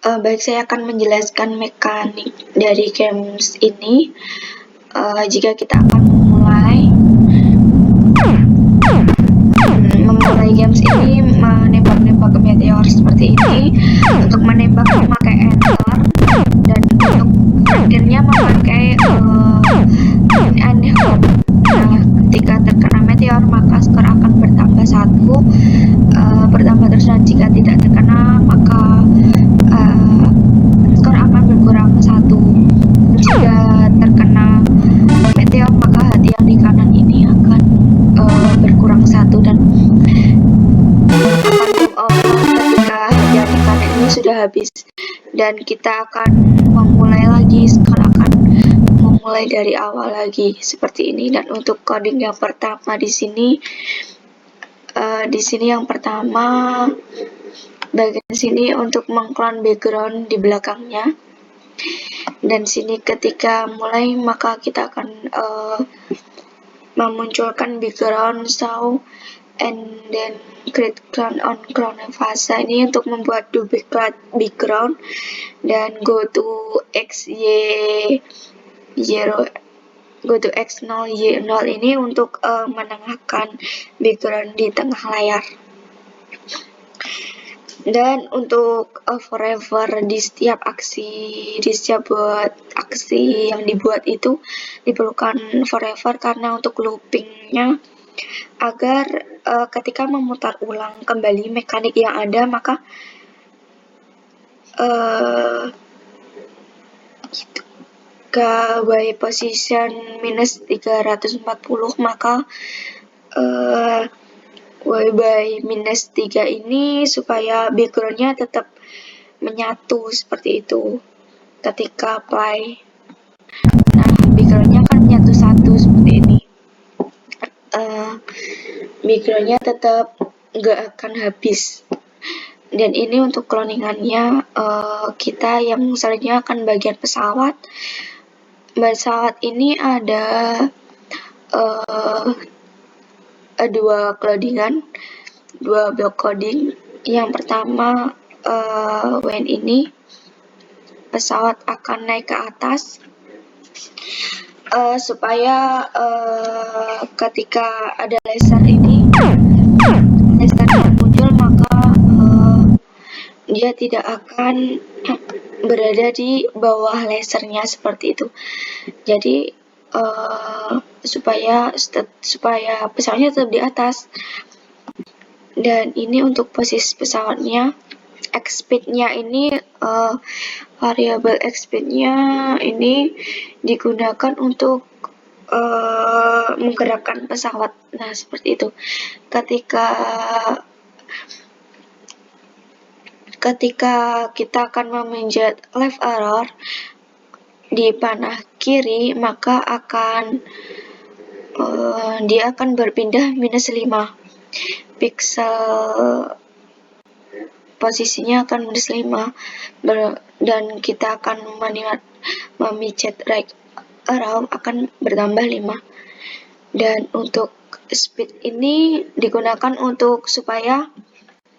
Baik, saya akan menjelaskan mekanik dari games ini. Jika kita akan memulai games ini, menembak-nembak ke meteor seperti ini. Untuk menembak memakai enter, dan untuk akhirnya memakai aneh. Nah, ketika terkena meteor maka skor akan bertambah 1, bertambah terus, dan jika tidak terkena maka skor akan berkurang 1. Jika terkena meteor maka hati yang di kanan ini akan berkurang 1, dan ketika hati yang di kanan ini sudah habis, dan kita akan memulai lagi. Skor akan memulai dari awal lagi seperti ini. Dan untuk coding yang pertama di sini yang pertama bagian sini untuk mengclone background di belakangnya, dan sini ketika mulai maka kita akan memunculkan background show and then create clone on clone fase ini untuk membuat duplicate background, dan go to x0 y0 ini untuk menengahkan background di tengah layar. Dan untuk forever di setiap buat aksi yang dibuat itu diperlukan forever, karena untuk loopingnya agar ketika memutar ulang kembali mekanik yang ada maka by position minus 340 maka y by minus 3 ini supaya backgroundnya tetap menyatu seperti itu ketika apply. Nah, backgroundnya kan menyatu satu seperti ini. Backgroundnya tetap nggak akan habis. Dan ini untuk cloningannya, kita yang selanjutnya akan bagian pesawat. Pesawat ini ada 2 blok coding. Yang pertama, when ini pesawat akan naik ke atas, supaya ketika ada laser yang muncul maka dia tidak akan berada di bawah lasernya seperti itu. Jadi supaya pesawatnya tetap di atas. Dan ini untuk posisi pesawatnya. X-speed-nya ini variabel X-speed-nya ini digunakan untuk menggerakkan pesawat. Nah, seperti itu. Ketika kita akan memanjat left arrow di panah kiri maka dia akan berpindah minus 5 pixel, posisinya akan minus 5, dan kita akan memijat right arrow akan bertambah 5. Dan untuk speed ini digunakan untuk supaya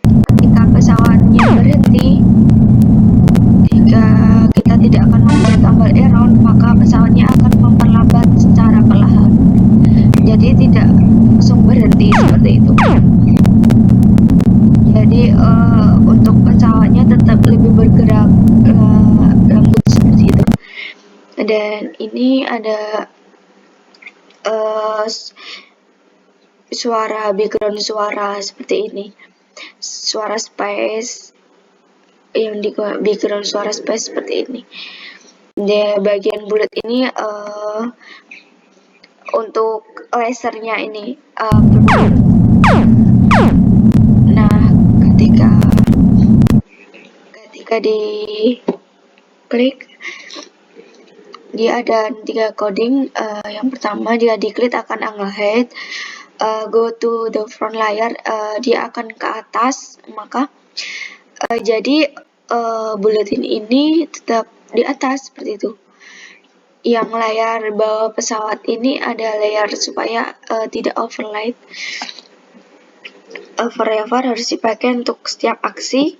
ketika pesawatnya berhenti, jika kita tidak akan membuat tombol arrow maka pesawatnya akan memperlambat secara perlahan, jadi tidak langsung berhenti seperti itu. Jadi untuk pesawatnya tetap lebih bergerak lembut seperti itu. Dan ini ada background suara seperti ini, suara space yang di background suara space seperti ini. Di bagian bulat ini untuk lasernya ini nah, ketika diklik dia ada 3 coding. Yang pertama, dia diklik akan angle height, go to the front layer, dia akan ke atas, maka jadi bulletin ini tetap di atas seperti itu. Yang layar bawah pesawat ini ada layar supaya tidak overlight. Forever harus dipakai untuk setiap aksi.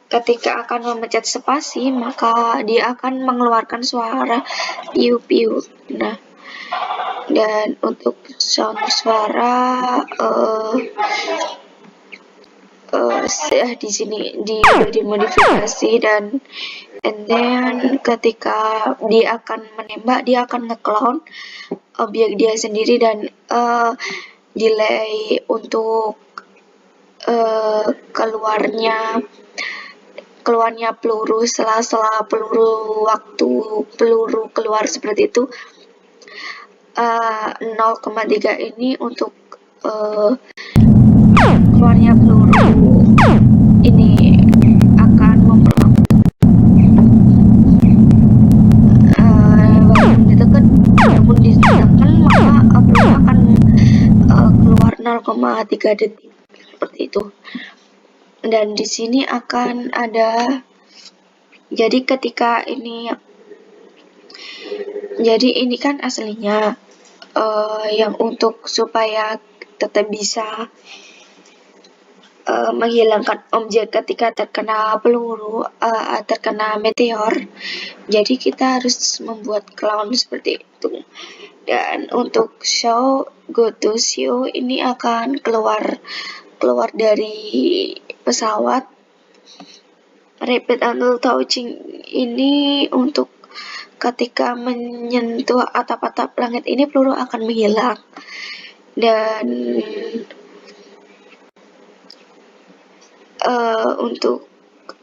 ketika akan memencet spasi, maka dia akan mengeluarkan suara piu-piu. Nah, dan untuk sound suara di sini dimodifikasi, dan and then ketika dia akan menembak, dia akan nge-clone objek dia sendiri, dan delay untuk keluarnya peluru, sela-sela peluru, waktu peluru keluar seperti itu, 0,3 ini untuk keluarnya peluru ini akan walaupun ditekan maka peluru akan keluar 0,3 detik seperti itu. Dan di sini akan ada, jadi ketika ini, jadi ini kan aslinya yang untuk supaya tetap bisa menghilangkan objek ketika terkena peluru, terkena meteor. Jadi kita harus membuat clown seperti itu. Dan untuk show, go to show ini akan keluar dari pesawat. Rapid angle touching ini untuk ketika menyentuh atap-atap langit ini peluru akan menghilang. Dan untuk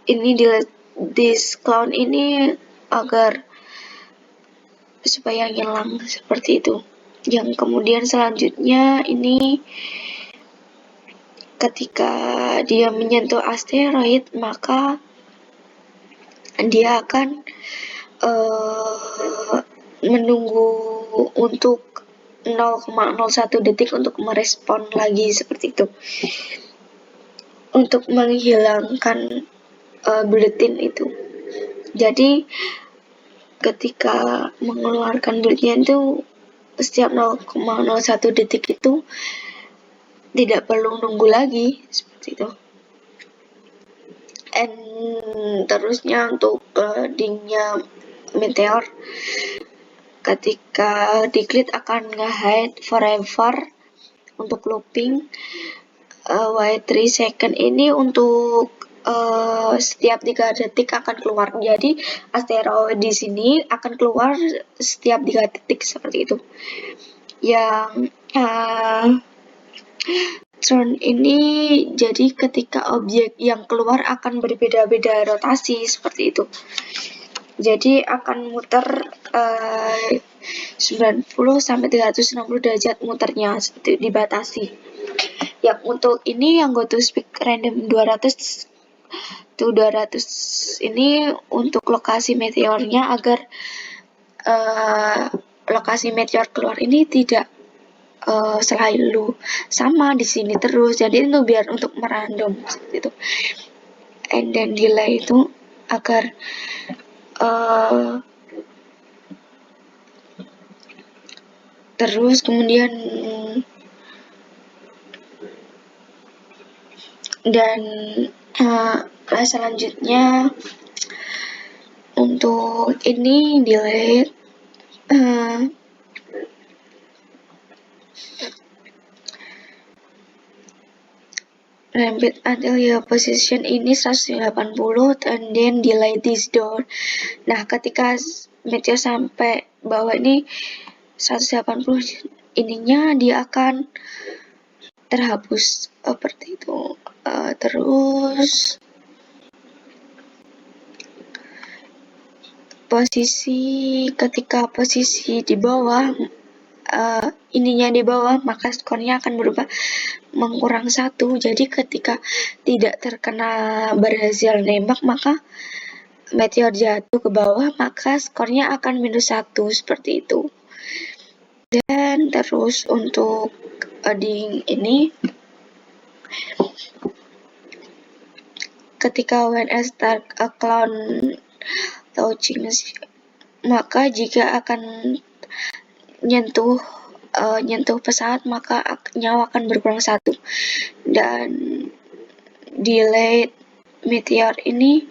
ini di clown ini agar supaya hilang seperti itu. Yang kemudian selanjutnya ini ketika dia menyentuh asteroid, maka dia akan menunggu untuk 0,01 detik untuk merespon lagi seperti itu, untuk menghilangkan buletin itu. Jadi ketika mengeluarkan buletin itu setiap 0,01 detik itu tidak perlu nunggu lagi seperti itu. And terusnya untuk loadingnya meteor, ketika diklik akan nge-hide forever untuk looping. Wait 3 second ini untuk setiap 3 detik akan keluar. Jadi asteroid di sini akan keluar setiap 3 detik seperti itu. Yang turn ini jadi ketika objek yang keluar akan berbeda-beda rotasi seperti itu. Jadi akan muter 90 sampai 360 derajat muternya, seperti dibatasi. Yang untuk ini yang go to speed random 200 ini untuk lokasi meteornya, agar lokasi meteor keluar ini tidak selalu sama di sini terus. Jadi itu biar untuk merandom seperti itu. And then delay itu agar terus kemudian dan selanjutnya untuk ini delete repeat until your position ini 180 and then delay this door. Nah, ketika meteor sampai bawah ini 180 ininya dia akan terhapus seperti itu. Terus ketika posisi di bawah, ininya di bawah, maka skornya akan berubah mengkurang 1. Jadi ketika tidak terkena berhasil nembak, maka meteor jatuh ke bawah, maka skornya akan -1 seperti itu. Dan terus untuk di ini, ketika when I start a clown touching, maka jika akan nyentuh pesawat, maka nyawa akan berkurang 1. Dan delay meteor ini,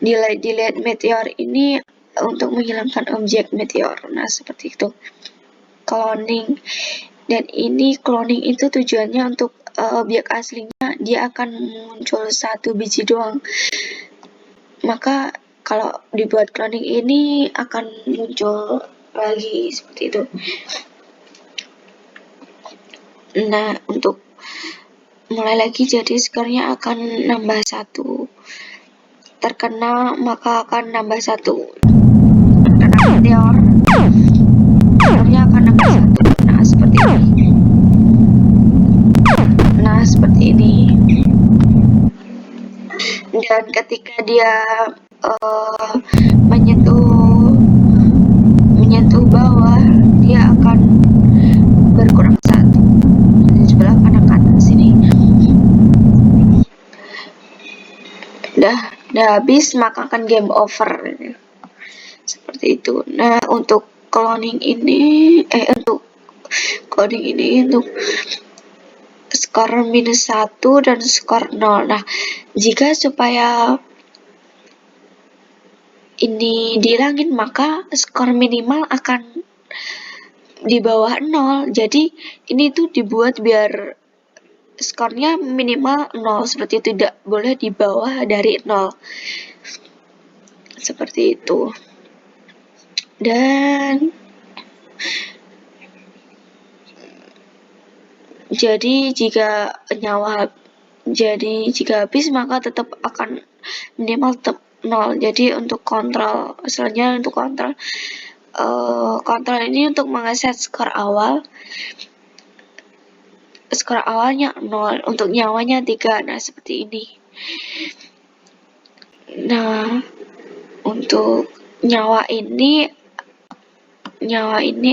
delete meteor ini untuk menghilangkan objek meteor. Nah, seperti itu. Cloning. Dan ini cloning itu tujuannya untuk objek aslinya dia akan muncul 1 biji doang. Maka kalau dibuat cloning ini akan muncul lagi seperti itu. Nah, untuk mulai lagi jadi skornya akan nambah 1. Terkena maka akan nambah 1. Terkena meteor, skornya akan nambah 1. Nah, seperti ini. Nah, seperti ini. Dan ketika dia menyentuh bawah, dia akan berkurang 1 di sebelah kanan sini. Udah habis maka akan game over. Seperti itu. Nah, untuk cloning ini untuk skor -1 dan skor 0. Nah, jika supaya ini dihilangin maka skor minimal akan di bawah 0. Jadi ini tuh dibuat biar skornya minimal 0, seperti itu, tidak boleh di bawah dari 0. Seperti itu. Dan jadi jika habis maka tetap akan minimal tetap 0. Jadi untuk kontrol, selanjutnya untuk kontrol ini untuk mengeset skor awal. Skor awalnya 0, untuk nyawanya 3. Nah, seperti ini. Nah, untuk nyawa ini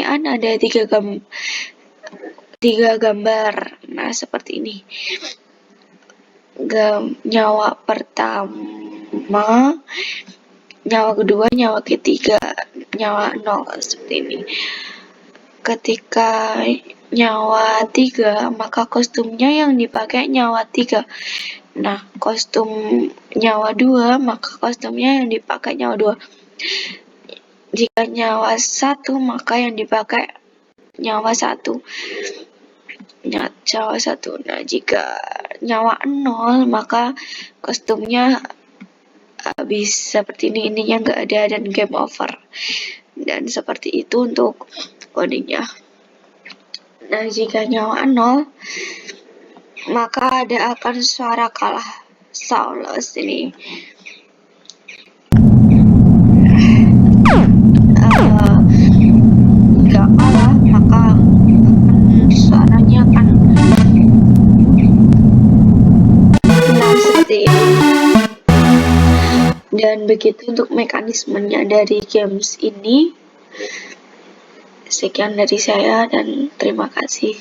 ada 3 gambar. Nah, seperti ini. Nyawa pertama, nyawa kedua, nyawa ketiga, nyawa 0, seperti ini. Ketika nyawa 3 maka kostumnya yang dipakai nyawa 3. Nah, kostum nyawa 2 maka kostumnya yang dipakai nyawa 2. Jika nyawa 1 maka yang dipakai nyawa 1. Nyawa 1. Nah, jika nyawa 0 maka kostumnya habis seperti ini, ininya nggak ada dan game over. Dan seperti itu untuk codingnya. Nah, jika nyawa 0 maka ada akan suara kalah Saulus ini. Jika kalah maka suaranya akan seperti ini. Dan begitu untuk mekanismenya dari games ini. Sekian dari saya dan terima kasih.